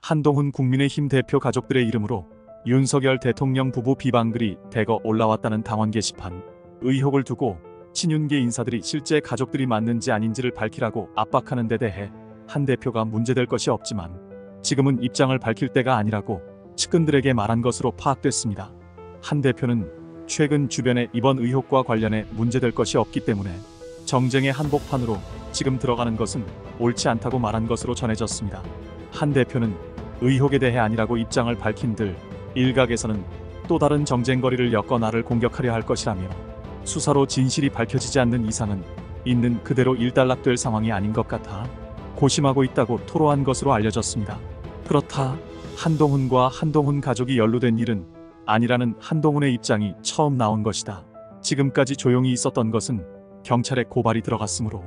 한동훈 국민의힘 대표 가족들의 이름으로 윤석열 대통령 부부 비방글이 대거 올라왔다는 당원 게시판. 의혹을 두고 친윤계 인사들이 실제 가족들이 맞는지 아닌지를 밝히라고 압박하는 데 대해 한 대표가 문제될 것이 없지만 지금은 입장을 밝힐 때가 아니라고 측근들에게 말한 것으로 파악됐습니다. 한 대표는 최근 주변에 이번 의혹과 관련해 문제될 것이 없기 때문에 정쟁의 한복판으로 지금 들어가는 것은 옳지 않다고 말한 것으로 전해졌습니다. 한 대표는 의혹에 대해 아니라고 입장을 밝힌 들 일각에서는 또 다른 정쟁거리를 엮어 나를 공격하려 할 것이라며 수사로 진실이 밝혀지지 않는 이상은 있는 그대로 일단락될 상황이 아닌 것 같아 고심하고 있다고 토로한 것으로 알려졌습니다. 그렇다 한동훈과 한동훈 가족이 연루된 일은 아니라는 한동훈의 입장이 처음 나온 것이다. 지금까지 조용히 있었던 것은 경찰에 고발이 들어갔으므로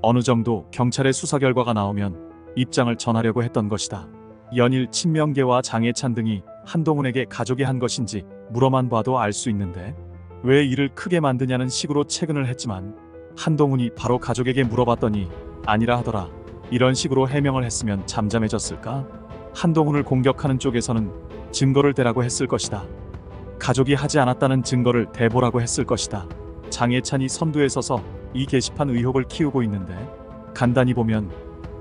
어느 정도 경찰의 수사 결과가 나오면 입장을 전하려고 했던 것이다. 연일 친명계와 장해찬 등이 한동훈에게 가족이 한 것인지 물어만 봐도 알 수 있는데 왜 일을 크게 만드냐는 식으로 채근을 했지만 한동훈이 바로 가족에게 물어봤더니 아니라 하더라. 이런 식으로 해명을 했으면 잠잠해졌을까? 한동훈을 공격하는 쪽에서는 증거를 대라고 했을 것이다. 가족이 하지 않았다는 증거를 대보라고 했을 것이다. 장해찬이 선두에 서서 이 게시판 의혹을 키우고 있는데 간단히 보면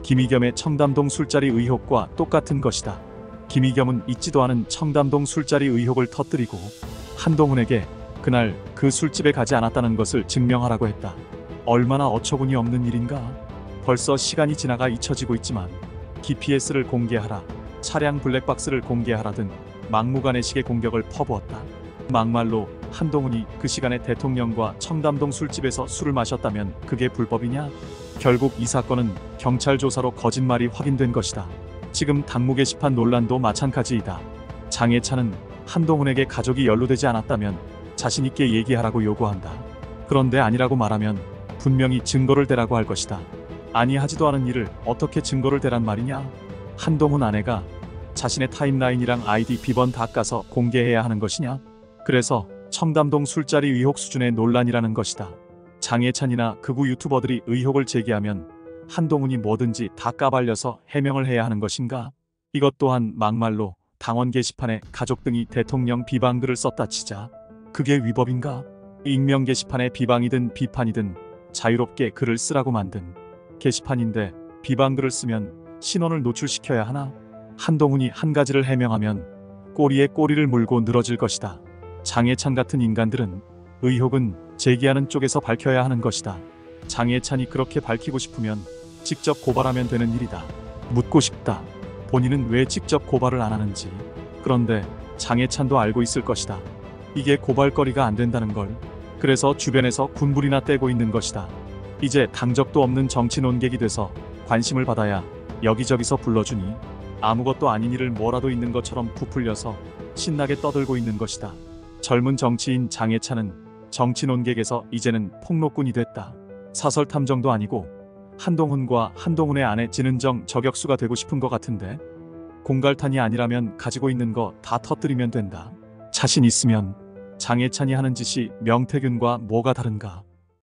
김의겸의 청담동 술자리 의혹과 똑같은 것이다. 김의겸은 있지도 않은 청담동 술자리 의혹을 터뜨리고 한동훈에게 그날 그 술집에 가지 않았다는 것을 증명하라고 했다. 얼마나 어처구니 없는 일인가. 벌써 시간이 지나가 잊혀지고 있지만 GPS를 공개하라, 차량 블랙박스를 공개하라 등 막무가내식의 공격을 퍼부었다. 막말로 한동훈이 그 시간에 대통령과 청담동 술집에서 술을 마셨다면 그게 불법이냐? 결국 이 사건은 경찰 조사로 거짓말이 확인된 것이다. 지금 당무 게시판 논란도 마찬가지이다. 장해찬은 한동훈에게 가족이 연루되지 않았다면 자신있게 얘기하라고 요구한다. 그런데 아니라고 말하면 분명히 증거를 대라고 할 것이다. 아니 하지도 않은 일을 어떻게 증거를 대란 말이냐? 한동훈 아내가 자신의 타임라인이랑 아이디 비번 다 까서 공개해야 하는 것이냐? 그래서 청담동 술자리 의혹 수준의 논란이라는 것이다. 장해찬이나 극우 유튜버들이 의혹을 제기하면 한동훈이 뭐든지 다 까발려서 해명을 해야 하는 것인가? 이것 또한 막말로 당원 게시판에 가족 등이 대통령 비방글을 썼다 치자 그게 위법인가? 익명 게시판에 비방이든 비판이든 자유롭게 글을 쓰라고 만든 게시판인데 비방글을 쓰면 신원을 노출시켜야 하나? 한동훈이 한 가지를 해명하면 꼬리에 꼬리를 물고 늘어질 것이다. 장해찬 같은 인간들은 의혹은 제기하는 쪽에서 밝혀야 하는 것이다. 장해찬이 그렇게 밝히고 싶으면 직접 고발하면 되는 일이다. 묻고 싶다. 본인은 왜 직접 고발을 안 하는지. 그런데 장해찬도 알고 있을 것이다. 이게 고발거리가 안 된다는 걸. 그래서 주변에서 군불이나 떼고 있는 것이다. 이제 당적도 없는 정치 논객이 돼서 관심을 받아야 여기저기서 불러주니 아무것도 아닌 일을 뭐라도 있는 것처럼 부풀려서 신나게 떠들고 있는 것이다. 젊은 정치인 장해찬은 정치 논객에서 이제는 폭로꾼이 됐다. 사설 탐정도 아니고 한동훈과 한동훈의 아내 진은정 저격수가 되고 싶은 것 같은데 공갈탄이 아니라면 가지고 있는 거 다 터뜨리면 된다. 자신 있으면 장해찬이 하는 짓이 명태균과 뭐가 다른가?